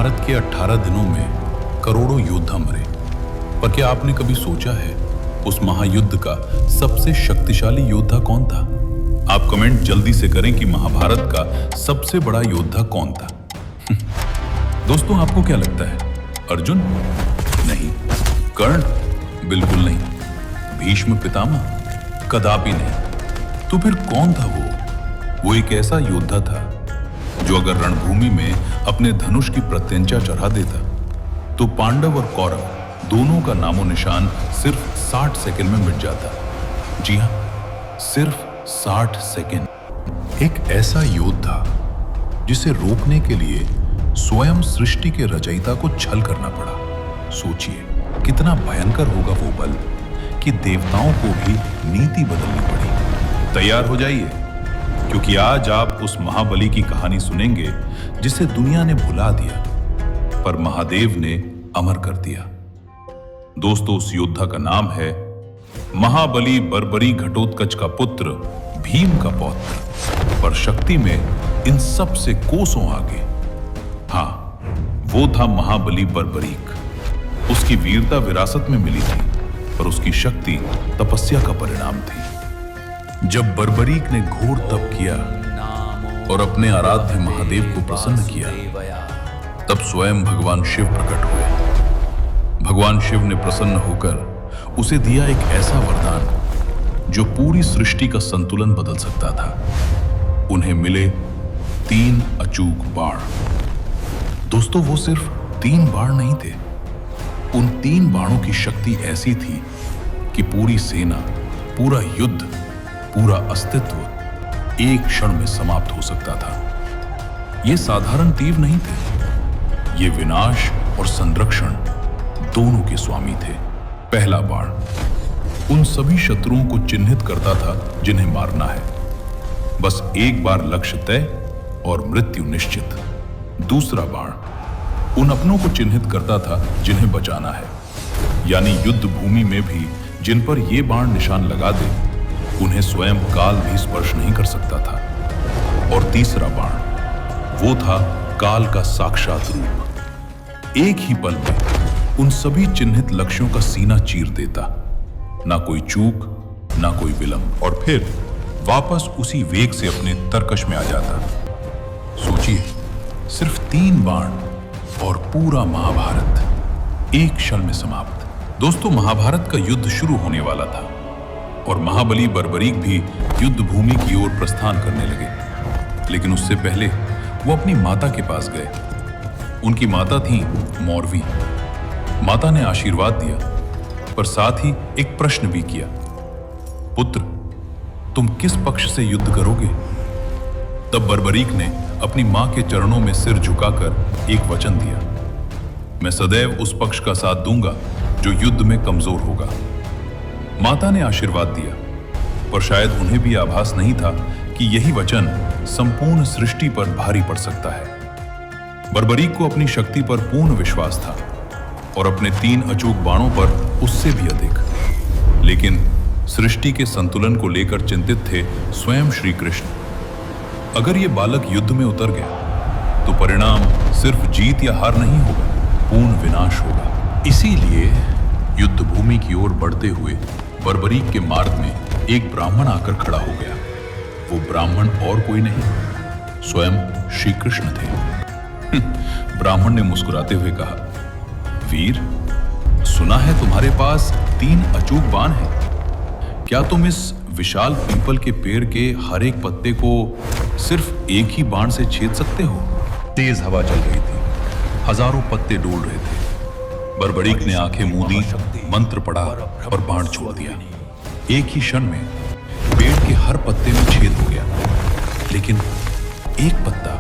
महाभारत के 18 दिनों में करोड़ों योद्धा मरे, पर क्या आपने कभी सोचा है उस महायुद्ध का सबसे शक्तिशाली योद्धा कौन था? आप कमेंट जल्दी से करें कि महाभारत का सबसे बड़ा योद्धा कौन था। दोस्तों, आपको क्या लगता है? अर्जुन? नहीं। कर्ण? बिल्कुल नहीं। भीष्म पितामह? कदापि नहीं। तो फिर कौन था वो? वो एक ऐसा योद्धा था जो अगर रणभूमि में अपने धनुष की प्रत्यंचा चढ़ा देता तो पांडव और कौरव दोनों का नामो निशान सिर्फ 60 सेकंड में मिट जाता। जी हां, सिर्फ 60 सेकंड। एक ऐसा योद्धा जिसे रोकने के लिए स्वयं सृष्टि के रचयिता को छल करना पड़ा। सोचिए कितना भयंकर होगा वो बल कि देवताओं को भी नीति बदलनी पड़ी। तैयार हो जाइए, क्योंकि आज आप उस महाबली की कहानी सुनेंगे जिसे दुनिया ने भुला दिया पर महादेव ने अमर कर दिया। दोस्तों, उस योद्धा का नाम है महाबली बर्बरी घटोत्कच का पुत्र, भीम का पौत्र, पर शक्ति में इन सब से कोसों आगे। हाँ, वो था महाबली बर्बरीक। उसकी वीरता विरासत में मिली थी, पर उसकी शक्ति तपस्या का परिणाम थी। जब बर्बरीक ने घोर तप किया और अपने आराध्य महादेव को प्रसन्न किया, तब स्वयं भगवान शिव प्रकट हुए। भगवान शिव ने प्रसन्न होकर उसे दिया एक ऐसा वरदान जो पूरी सृष्टि का संतुलन बदल सकता था। उन्हें मिले 3 अचूक बाण। दोस्तों, वो सिर्फ 3 बाण नहीं थे। उन 3 बाणों की शक्ति ऐसी थी कि पूरी सेना, पूरा युद्ध, पूरा अस्तित्व एक क्षण में समाप्त हो सकता था। ये साधारण तीर नहीं थे, ये विनाश और संरक्षण दोनों के स्वामी थे। पहला बाण उन सभी शत्रुओं को चिन्हित करता था जिन्हें मारना है। बस एक बार लक्ष्य तय और मृत्यु निश्चित। दूसरा बाण उन अपनों को चिन्हित करता था जिन्हें बचाना है, यानी युद्ध भूमि में भी जिन पर यह बाण निशान लगा दे उन्हें स्वयं काल भी स्पर्श नहीं कर सकता था। और तीसरा बाण वो था काल का साक्षात रूप। एक ही पल में उन सभी चिन्हित लक्ष्यों का सीना चीर देता। ना कोई चूक, ना कोई विलंब, और फिर वापस उसी वेग से अपने तरकश में आ जाता। सोचिए, सिर्फ 3 बाण और पूरा महाभारत एक क्षण में समाप्त। दोस्तों, महाभारत का युद्ध शुरू होने वाला था और महाबली बर्बरीक भी युद्ध भूमि की ओर प्रस्थान करने लगे। लेकिन उससे पहले वो अपनी माता के पास गए। उनकी माता थी मौरवी। माता ने आशीर्वाद दिया, पर साथ ही एक प्रश्न भी किया। पुत्र, तुम किस पक्ष से युद्ध करोगे? तब बर्बरीक ने अपनी मां के चरणों में सिर झुकाकर एक वचन दिया, मैं सदैव उस पक्ष का साथ दूंगा जो युद्ध में कमजोर होगा। माता ने आशीर्वाद दिया, पर शायद उन्हें भी आभास नहीं था कि यही वचन संपूर्ण सृष्टि पर भारी पड़ सकता है। बर्बरीक को अपनी शक्ति पर पूर्ण विश्वास था और अपने 3 अचूक बाणों पर उससे भी अधिक। लेकिन सृष्टि के संतुलन को लेकर चिंतित थे स्वयं श्री कृष्ण। अगर ये बालक युद्ध में उतर गया तो परिणाम सिर्फ जीत या हार नहीं होगा, पूर्ण विनाश होगा। इसीलिए युद्ध भूमि की ओर बढ़ते हुए बर्बरीक के मार्ग में एक ब्राह्मण आकर खड़ा हो गया। वो ब्राह्मण और कोई नहीं, स्वयं श्री कृष्ण थे। ब्राह्मण ने मुस्कुराते हुए कहा, वीर, सुना है तुम्हारे पास 3 अचूक बाण हैं। क्या तुम इस विशाल पीपल के पेड़ के हर एक पत्ते को सिर्फ एक ही बाण से छेद सकते हो? तेज हवा चल रही थी, हजारों पत्ते डोल रहे थे। बर्बरीक ने आंखें मूंदी, मंत्र पढ़ा और बाण छोड़ दिया। एक ही क्षण में पेड़ के हर पत्ते में छेद हो गया, लेकिन एक पत्ता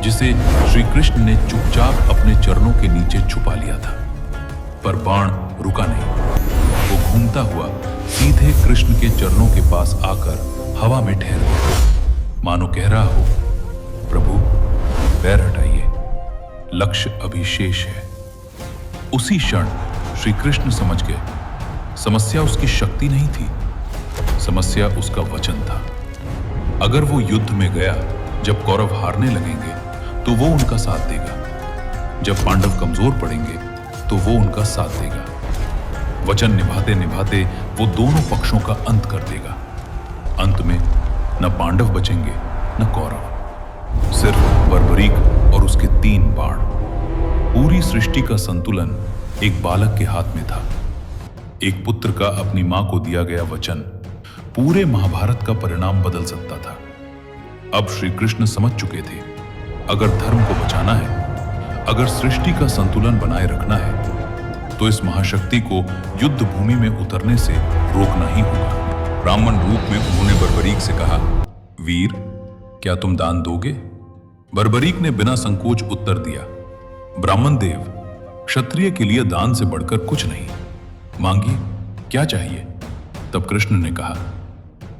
जिसे श्री कृष्ण ने चुपचाप अपने चरणों के नीचे छुपा लिया था, पर बाण रुका नहीं। वो घूमता हुआ सीधे कृष्ण के चरणों के पास आकर हवा में ठहर गया, मानो कह रहा हो, प्रभु पैर हटाइए, लक्ष्य अभी शेष है। उसी क्षण श्री कृष्ण समझ गए, समस्या उसकी शक्ति नहीं थी, समस्या उसका वचन था। अगर वो युद्ध में गया जब कौरव हारने लगेंगे तो वो उनका साथ देगा, जब पांडव कमजोर पड़ेंगे तो वो उनका साथ देगा। वचन निभाते निभाते वो दोनों पक्षों का अंत कर देगा। अंत में न पांडव बचेंगे न कौरव, सिर्फ बर्बरीक और उसके 3 बाण। पूरी सृष्टि का संतुलन एक बालक के हाथ में था। एक पुत्र का अपनी मां को दिया गया वचन पूरे महाभारत का परिणाम बदल सकता था। अब श्री कृष्ण समझ चुके थे, अगर धर्म को बचाना है, अगर सृष्टि का संतुलन बनाए रखना है, तो इस महाशक्ति को युद्ध भूमि में उतरने से रोकना ही होगा। ब्राह्मण रूप में उन्होंने बर्बरीक से कहा, वीर, क्या तुम दान दोगे? बर्बरीक ने बिना संकोच उत्तर दिया, ब्राह्मण देव, क्षत्रिय के लिए दान से बढ़कर कुछ नहीं। मांगिए, क्या चाहिए? तब कृष्ण ने कहा,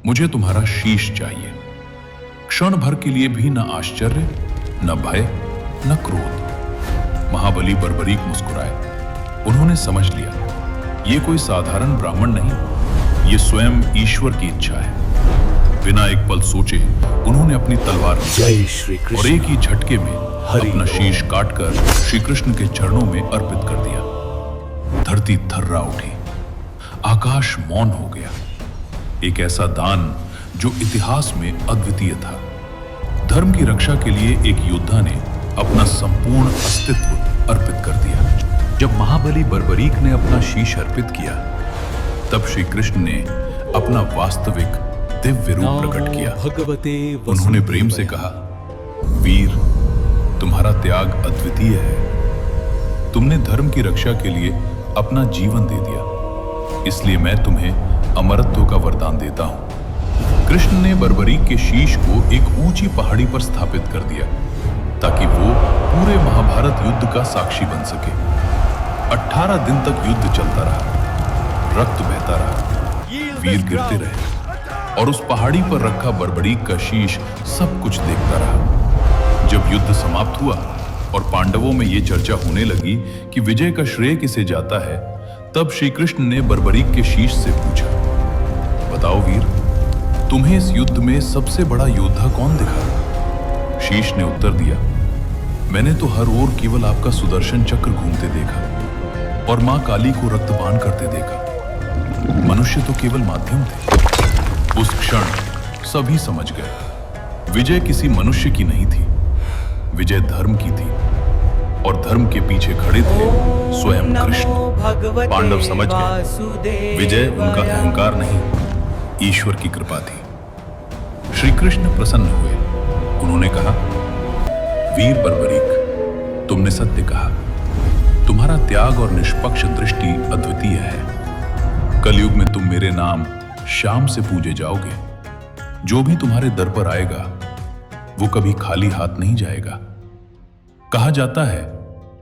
मुझे तुम्हारा शीश चाहिए। क्षण भर के लिए भी न आश्चर्य, न भय, न क्रोध। महाबली बर्बरीक मुस्कुराए। उन्होंने समझ लिया, ये कोई साधारण ब्राह्मण नहीं, ये स्वयं ईश्वर की इच्छा है। बिना एक पल सोचे उन्होंने अपनी तलवार जय श्री कृष्ण और एक ही झटके में अपना शीश काटकर श्री कृष्ण के चरणों में अर्पित कर दिया। धरती थर्रा उठी, आकाश मौन हो गया। एक ऐसा दान जो इतिहास में अद्वितीय था। धर्म की रक्षा के लिए एक योद्धा ने अपना संपूर्ण अस्तित्व अर्पित कर दिया। जब महाबली बर्बरीक ने अपना शीश अर्पित किया, तब श्री कृष्ण ने अपना वास्तविक दिव्य रूप प्रकट किया। उन्होंने प्रेम से कहा, वीर, तुम्हारा त्याग अद्वितीय है। तुमने धर्म की रक्षा के लिए अपना जीवन दे दिया, इसलिए मैं तुम्हें अमरत्व का वरदान देता हूं। कृष्ण ने बर्बरीक के शीश को एक ऊंची पहाड़ी पर स्थापित कर दिया, ताकि वो पूरे महाभारत युद्ध का साक्षी बन सके। 18 दिन तक युद्ध चलता रहा, रक्त बहता रहा, वीर गिरते रहे और उस पहाड़ी पर रखा बर्बरीक का शीश सब कुछ देखता रहा। जब युद्ध समाप्त हुआ और पांडवों में यह चर्चा होने लगी कि विजय का श्रेय किसे जाता है, तब श्री कृष्ण ने बर्बरीक के शीश से पूछा, बताओ वीर, तुम्हें इस युद्ध में सबसे बड़ा योद्धा कौन दिखा? शीश ने उत्तर दिया, मैंने तो हर ओर केवल आपका सुदर्शन चक्र घूमते देखा और मां काली को रक्तपान करते देखा। मनुष्य तो केवल माध्यम थे। उस क्षण सभी समझ गए, विजय किसी मनुष्य की नहीं थी, विजय धर्म की थी और धर्म के पीछे खड़े थे स्वयं कृष्ण। पांडव समझ गए, विजय उनका अहंकार नहीं, ईश्वर की कृपा थी। श्री कृष्ण प्रसन्न हुए। उन्होंने कहा, वीर बर्बरीक, तुमने सत्य कहा। तुम्हारा त्याग और निष्पक्ष दृष्टि अद्वितीय है। कलयुग में तुम मेरे नाम श्याम से पूजे जाओगे। जो भी तुम्हारे दर पर आएगा वो कभी खाली हाथ नहीं जाएगा। कहा जाता है,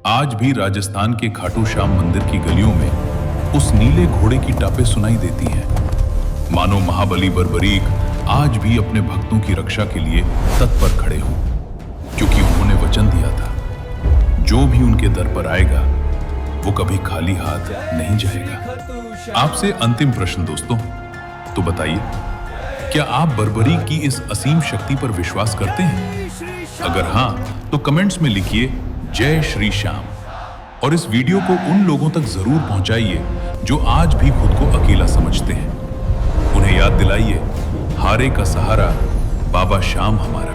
आज भी राजस्थान के खाटू श्याम मंदिर की गलियों में उस नीले घोड़े की टापें सुनाई देती हैं। मानो महाबली बर्बरीक आज भी अपने भक्तों की रक्षा के लिए तत्पर खड़े हों, क्योंकि उन्होंने वचन दिया था, जो भी उनके दर पर आएगा वो कभी खाली हाथ नहीं जाएगा। आपसे अंतिम प्रश्न दोस्तों, तो बताइए, क्या आप बर्बरीक की इस असीम शक्ति पर विश्वास करते हैं? अगर हां, तो कमेंट्स में लिखिए जय श्री श्याम और इस वीडियो को उन लोगों तक जरूर पहुंचाइए जो आज भी खुद को अकेला समझते हैं। उन्हें याद दिलाइए, हारे का सहारा बाबा श्याम हमारा।